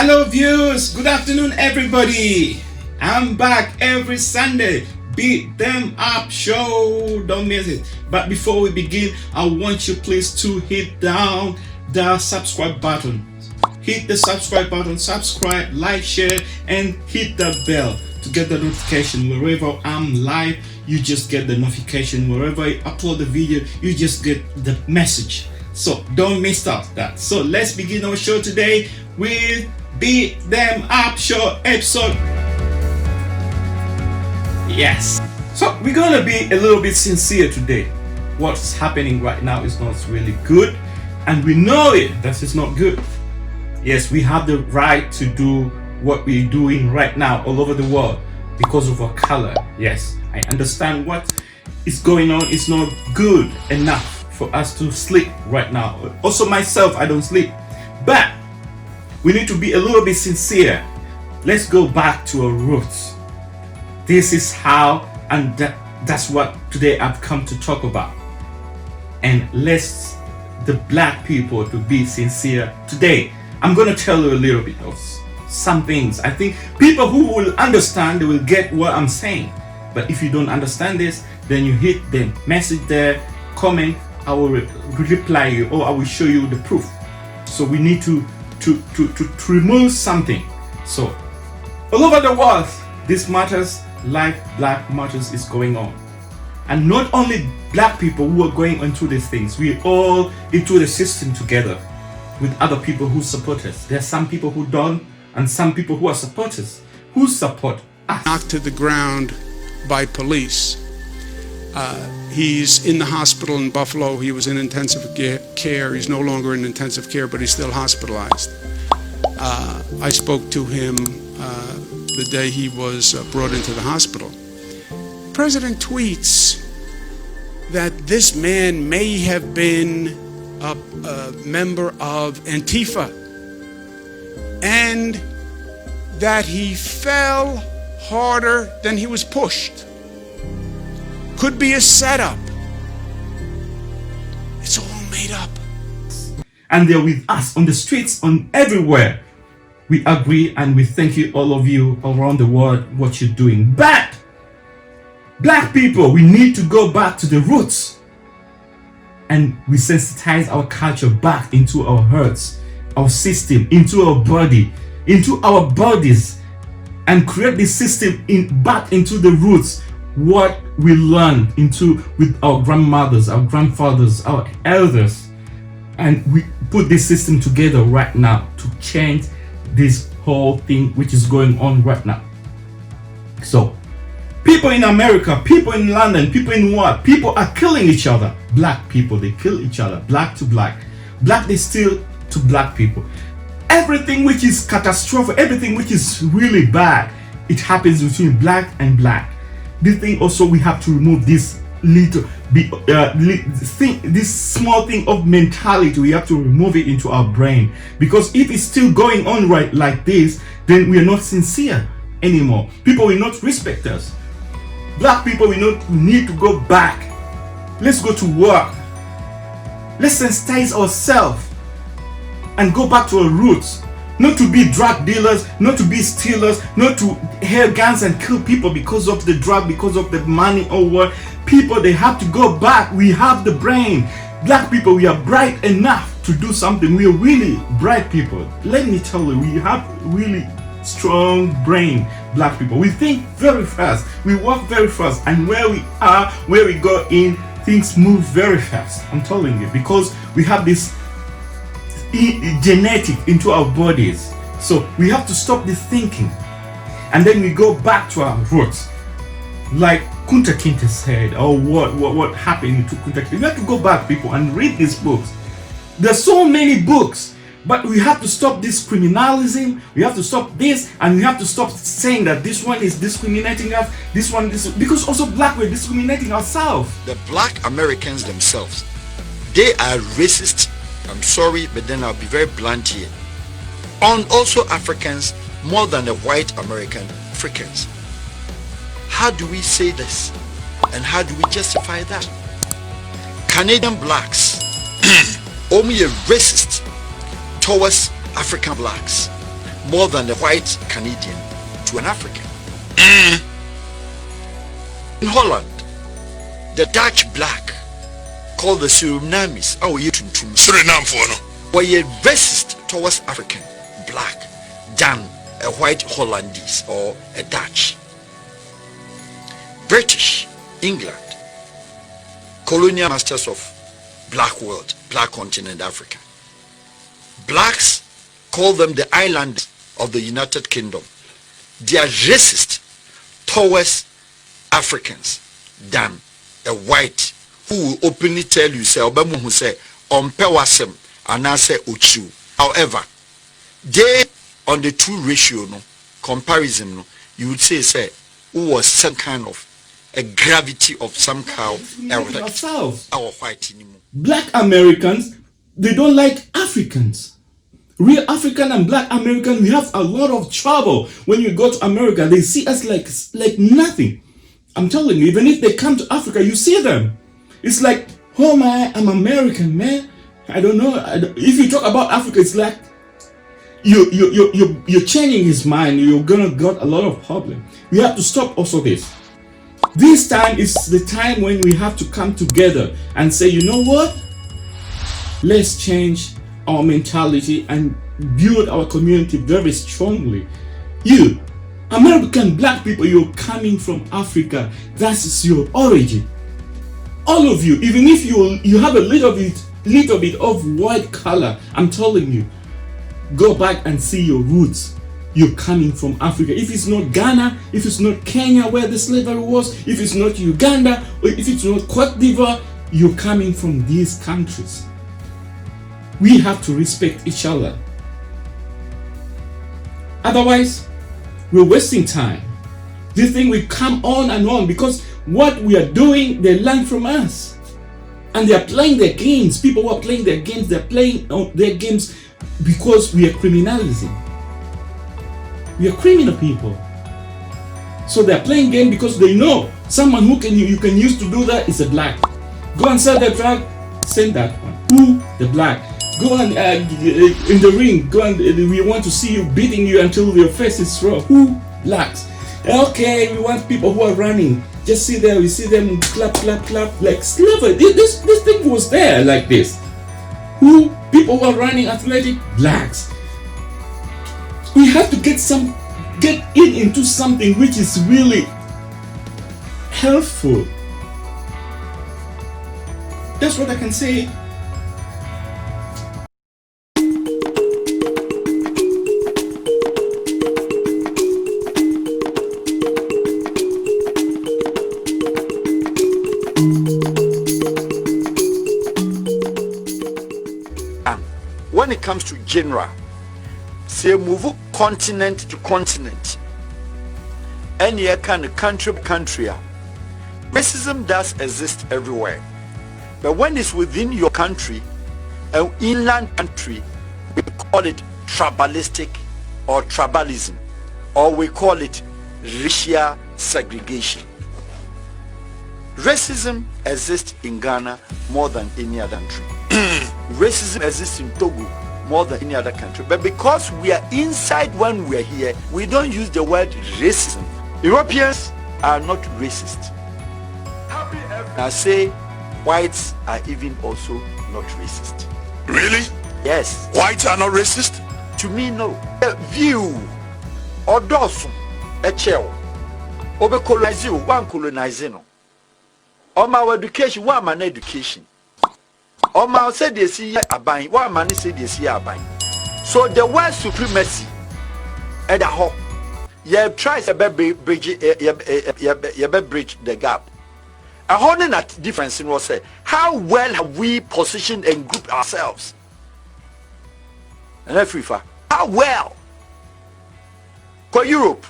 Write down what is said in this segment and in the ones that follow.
Hello viewers, good afternoon everybody. I'm back every Sunday. Beat them up show, don't miss it. But before we begin, I want you please to hit down the subscribe button. Hit the subscribe button, subscribe, like, share, and hit the bell to get the notification. Wherever I'm live, you just get the notification. Wherever I upload the video, you just get the message. So don't miss out that. So let's begin our show today with Beat Them Up Show episode. Yes. So we're gonna be a little bit sincere today. What's happening right now is not really good, and we know it. That is not good. Yes, we have the right to do what we're doing right now all over the world because of our color. Yes, I understand what is going on. It's not good enough for us to sleep right now. Also myself, I don't sleep. But we need to be a little bit sincere. Let's go back to our roots. This is how, and that's what today I've come to talk about. And let's the black people to be sincere today. I'm going to tell you a little bit of some things. I think people who will understand, they will get what I'm saying. But if you don't understand this, then you hit the message there, comment, I will reply you, or I will show you the proof. So we need to remove something. So all over the world, this matters, like Black Matters is going on. And not only black people who are going into these things, we all into the system together with other people who support us. There are some people who don't, and some people who are supporters who support us. Knocked to the ground by police. He's in the hospital in Buffalo. He was in intensive care. He's no longer in intensive care, but he's still hospitalized. I spoke to him the day he was brought into the hospital. The president tweets that this man may have been a member of Antifa and that he fell harder than he was pushed. Could be a setup. It's all made up. And they're with us on the streets, on everywhere. We agree and we thank you, all of you around the world, what you're doing. But black people, we need to go back to the roots. And we sensitize our culture back into our hearts, our system, into our body, into our bodies, and create this system back into the roots. What we learned into with our grandmothers, our grandfathers, our elders, and we put this system together right now to change this whole thing which is going on right now. So people in America, people in London, people in what? People are killing each other. Black people, they kill each other. Black to black. Black, they steal to black people. Everything which is catastrophic, everything which is really bad, it happens between black and black. This thing also, we have to remove this this small thing of mentality. We have to remove it into our brain, because if it's still going on right like this, then we are not sincere anymore. People will not respect us. Black people, we need to go back. Let's go to work. Let's sensitize ourselves and go back to our roots. Not to be drug dealers, not to be stealers, not to have guns and kill people because of the drug, because of the money or what. People, they have to go back. We have the brain. Black people, we are bright enough to do something. We are really bright people. Let me tell you, we have really strong brain. Black people, we think very fast. We work very fast. And where we are, where we go in, things move very fast. I'm telling you, because we have this genetic into our bodies. So we have to stop this thinking, and then we go back to our roots, like Kunta Kinte said, or what happened to Kunta Kinte. We have to go back, people, and read these books. There's so many books, but we have to stop this criminalism. We have to stop this, and we have to stop saying that this one is discriminating us, this one, because also black, we're discriminating ourselves. The black Americans themselves, they are racist. I'm sorry, but then I'll be very blunt here. On also Africans more than the white American Africans. How do we say this? And how do we justify that? Canadian blacks only a racist towards African blacks. more than a white Canadian to an African. In Holland, the Dutch black, called the Surinamese, were racist towards African black than a white Hollandese or a Dutch. British, England, colonial masters of black world, black continent Africa. Blacks call them the islanders of the United Kingdom. They are racist towards Africans than a white who will openly tell you, say, Obama who say, Ompewasem, and I say, Uchu. However, they, on the two ratio, no, comparison, no, you would say, who was some kind of a gravity of some kind of our white anymore. Black Americans, they don't like Africans. Real African and black American, we have a lot of trouble. When you go to America, they see us like nothing. I'm telling you, even if they come to Africa, you see them. It's like, oh man, I'm American, man. I don't know. If you talk about Africa, it's like you're changing his mind. You're gonna get a lot of problem. We have to stop also this. This time is the time when we have to come together and say, you know what? Let's change our mentality and build our community very strongly. You, American black people, you're coming from Africa. That's your origin. All of you, even if you have a little bit of white color, I'm telling you, go back and see your roots. You're coming from Africa. If it's not Ghana, if it's not Kenya where the slavery was, if it's not Uganda, or if it's not Cote d'Ivoire, you're coming from these countries. We have to respect each other. Otherwise, we're wasting time. This thing will come on and on because what we are doing, they learn from us. And they are playing their games. People who are playing their games, they're playing their games because we are criminalizing. We are criminal people. So they're playing game because they know someone who you can use to do that is a black. Go and sell that drug, send that one. Who? The black. Go and in the ring, go and we want to see you beating you until your face is raw. Who? Blacks. Okay, we want people who are running. Just see there, we see them clap, clap, clap like slavery. This thing was there like this. Who? People who are running athletic? Blacks. We have to get into something which is really helpful. That's what I can say. When it comes to genre, say move continent to continent, any kind of country, racism does exist everywhere. But when it's within your country, an inland country, we call it tribalistic or tribalism, or we call it racial segregation. Racism exists in Ghana more than any other country. Racism exists in Togo more than any other country. But because we are inside when we are here, we don't use the word racism. Europeans are not racist. I say whites are even also not racist. Really? Yes. Whites are not racist? To me, no. View or dosu a chel. Over colonize you, one colonizing. On my education, one man education. On my said they see a buying, one man said they see a buying. So the word supremacy at the home. You try to bridge the gap. A whole that difference in what say how well have we positioned and grouped ourselves? And Africa, how well? For Europe,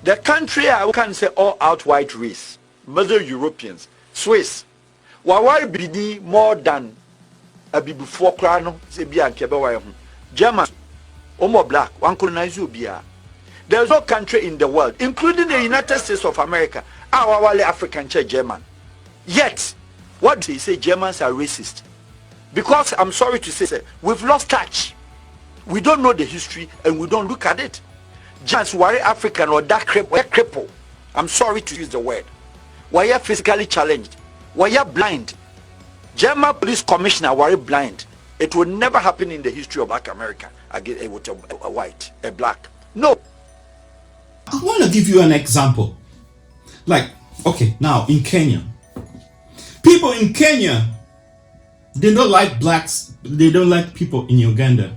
the country I can say all out white race, Mother Europeans, Swiss, why be more than a before crano, German, more black, one colonize you be. There's no country in the world, including the United States of America, our African German. Yet, what do they say? Germans are racist. Because I'm sorry to say, we've lost touch. We don't know the history and we don't look at it. Just worry African or that cripple. I'm sorry to use the word. Were you physically challenged? Were you blind? German police commissioner were blind. It will never happen in the history of Black America again with a white, a black. No. I want to give you an example. Like, okay, now in Kenya, people in Kenya, they don't like blacks. They don't like people in Uganda.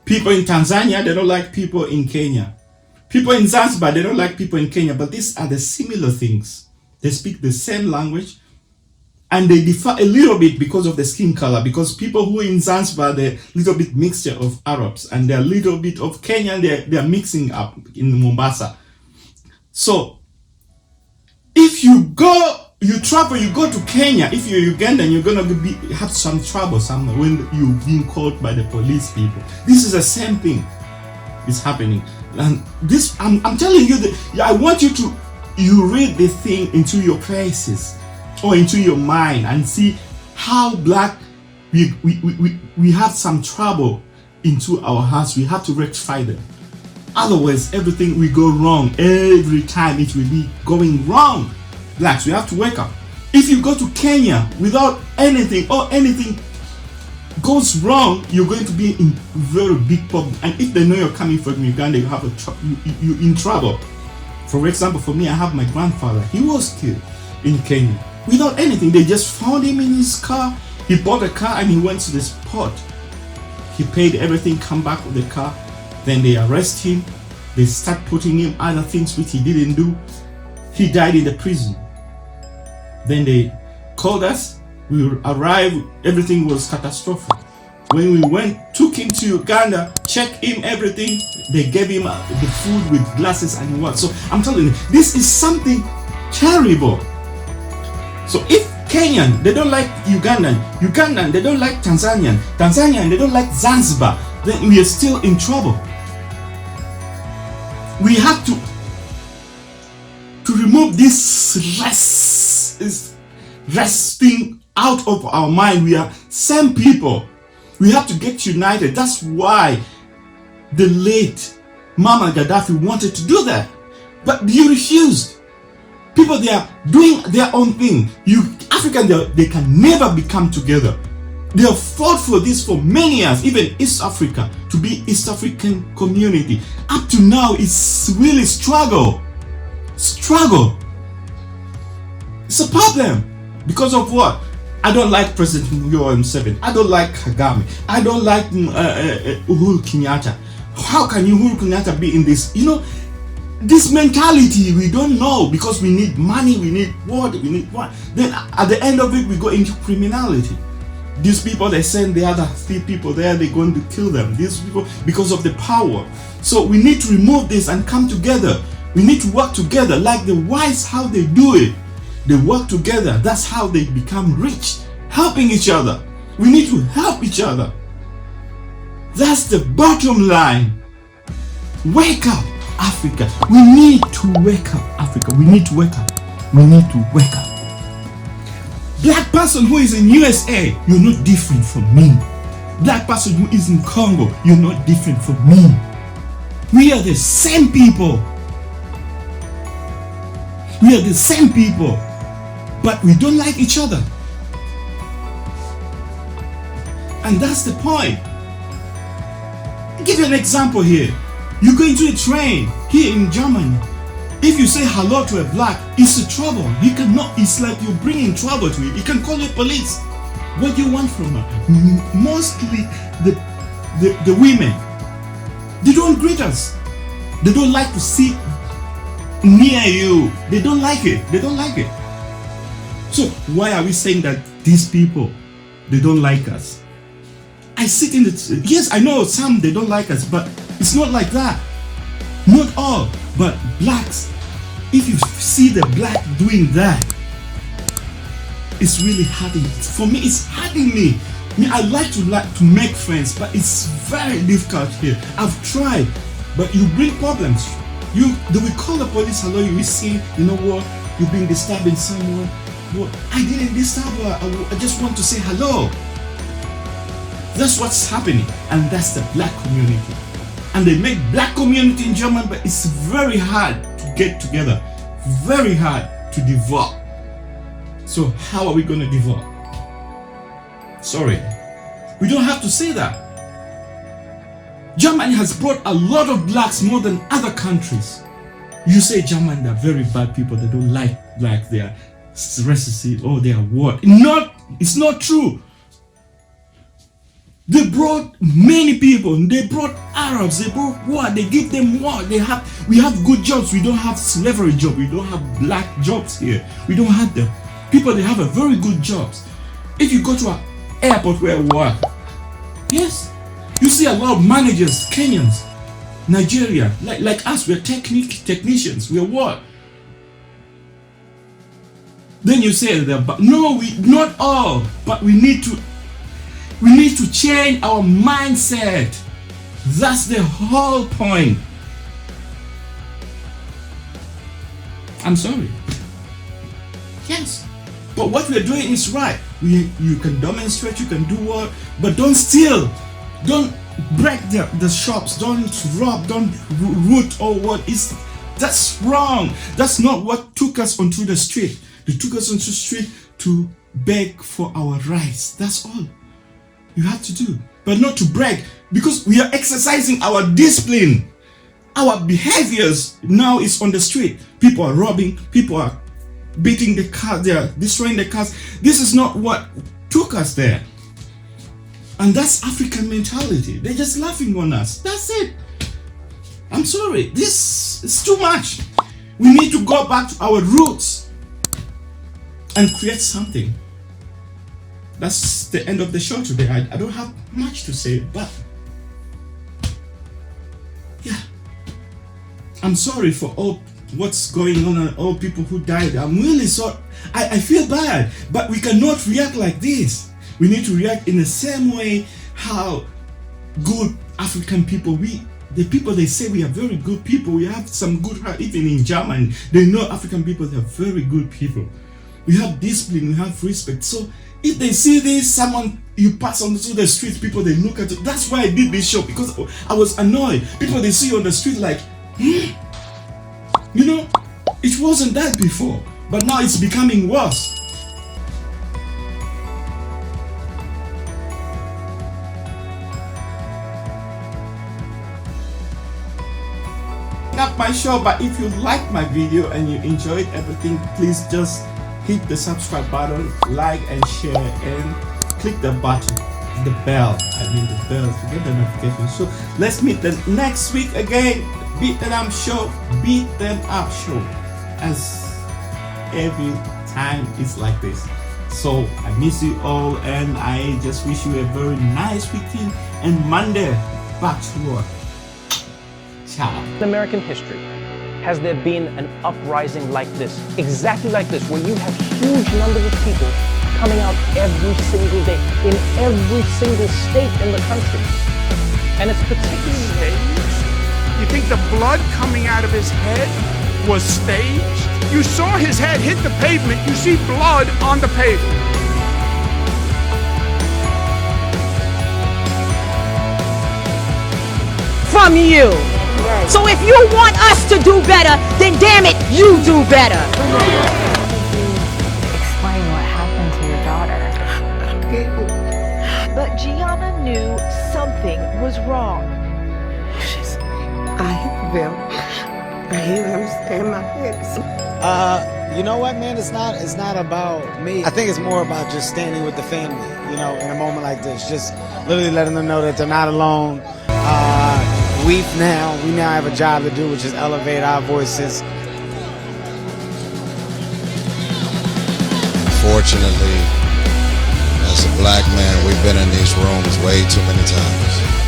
People in Tanzania, they don't like people in Kenya. People in Zanzibar, they don't like people in Kenya. But these are the similar things. They speak the same language. And they differ a little bit because of the skin color. Because people who are in Zanzibar, they're a little bit mixture of Arabs. And they're a little bit of Kenyan. They're mixing up in Mombasa. So, if you travel, you go to Kenya. If you're Ugandan, you're gonna have some trouble somewhere when you're being caught by the police people. This is the same thing is happening, and this I'm telling you that I want you to read the thing into your faces or into your mind and see how black we have some trouble into our hearts. We have to rectify them. Otherwise, everything will go wrong. Every time it will be going wrong. Blacks, we have to wake up. If you go to Kenya without anything or anything goes wrong, you're going to be in very big problem. And if they know you're coming from Uganda, you have you're in trouble. For example, for me, I have my grandfather. He was killed in Kenya without anything. They just found him in his car. He bought a car and he went to the spot. He paid everything, come back with the car. Then they arrest him. They start putting him other things which he didn't do. He died in the prison. Then they called us. We arrived. Everything was catastrophic. When we went, took him to Uganda, checked him, everything. They gave him the food with glasses and what. So I'm telling you, this is something terrible. So if Kenyan, they don't like Ugandan they don't like Tanzanian they don't like Zanzibar, then we are still in trouble. We have to remove this resting out of our mind. We are same people. We have to get united. That's why the late Muammar Gaddafi wanted to do that, but you refused. People, they are doing their own thing. African, they can never become together. They have fought for this for many years, even East Africa, to be East African community. Up to now, it's really struggle. It's a problem. Because of what? I don't like President Museveni. I don't like Kagame. I don't like Uhuru Kenyatta. How can Uhuru Kenyatta be in this? This mentality, we don't know, because we need money, we need what. Then at the end of it, we go into criminality. These people, they send the other 3 people there, they're going to kill them. These people, because of the power. So we need to remove this and come together. We need to work together like the whites, how they do it. They work together. That's how they become rich, helping each other. We need to help each other. That's the bottom line. Wake up, Africa. We need to wake up, Africa. We need to wake up. We need to wake up. Black person who is in USA, you're not different from me. Black person who is in Congo, you're not different from me. We are the same people. We are the same people, but we don't like each other. And that's the point. I'll give you an example here. You go into a train here in Germany. If you say hello to a black, it's a trouble. He cannot. It's like you're bringing trouble to him. He can call you police. What do you want from her? Mostly the women. They don't greet us. They don't like to sit near you. They don't like it. They don't like it. So why are we saying that these people, they don't like us? I sit in the... Yes, I know some, they don't like us, but it's not like that. Not all, but blacks. If you see the black doing that, it's really hurting. For me, it's hurting me. I like to make friends, but it's very difficult here. I've tried, but you bring problems. They will call the police. Hello, you will see, you know what? You've been disturbing someone. What? I didn't disturb her. I just want to say hello. That's what's happening, and that's the black community. And they make black community in Germany, but it's very hard to get together, very hard to develop. So how are we going to develop? Sorry, we don't have to say that. Germany has brought a lot of blacks more than other countries. You say Germany, they're very bad people, they don't like black, they are racist, or they are what? It's not true. They brought many people, they brought Arabs, they brought what? They give them what? We have good jobs, we don't have slavery jobs, we don't have black jobs here. We don't have them. People, they have a very good jobs. If you go to an airport where I work, yes, you see a lot of managers, Kenyans, Nigeria, like us, we're technicians, we're what? Then you say that, but no, not all, but we need to change our mindset. That's the whole point. I'm sorry. Yes. But what we're doing is right. You can demonstrate, you can do what, but don't steal. Don't break the shops. Don't rob. Don't root or what. That's wrong. That's not what took us onto the street. They took us onto the street to beg for our rights. That's all you have to do. But not to brag, because we are exercising our discipline. Our behaviors now is on the street. People are robbing. People are beating the car. They are destroying the cars. This is not what took us there. And that's African mentality. They're just laughing on us. That's it. I'm sorry. This is too much. We need to go back to our roots and create something. That's the end of the show today. I don't have much to say, but yeah, I'm sorry for all what's going on and all people who died. I'm really sorry. I feel bad, but we cannot react like this. We need to react in the same way how good African people, the people they say we are very good people, we have some good heart. Even in Germany, they know African people, they are very good people. We have discipline, we have respect. So if they see this, someone you pass on to the street, people they look at it. That's why I did this show, because I was annoyed. People they see you on the street like, you know, it wasn't that before, but now it's becoming worse. Not my show, but if you like my video and you enjoyed everything, please just hit the subscribe button, like and share, and click the button, the bell to get the notification. So let's meet the next week again. Beat Them Up Show, Beat Them Up Show, as every time it's like this. So I miss you all, and I just wish you a very nice weekend, and Monday back to work. Ciao. In American history, has there been an uprising like this, exactly like this, where you have huge numbers of people coming out every single day in every single state in the country? And it's particularly Staged? You think the blood coming out of his head was staged? You saw his head hit the pavement, you see blood on the pavement. From you. So if you want us to do better, then damn it, you do better. Explain what happened to your daughter. But Gianna knew something was wrong. I hate them. I hate them. Stay in my head. You know what, man? It's not about me. I think it's more about just standing with the family, you know, in a moment like this. Just literally letting them know that they're not alone. We now have a job to do, which is elevate our voices. Fortunately, as a black man, we've been in these rooms way too many times.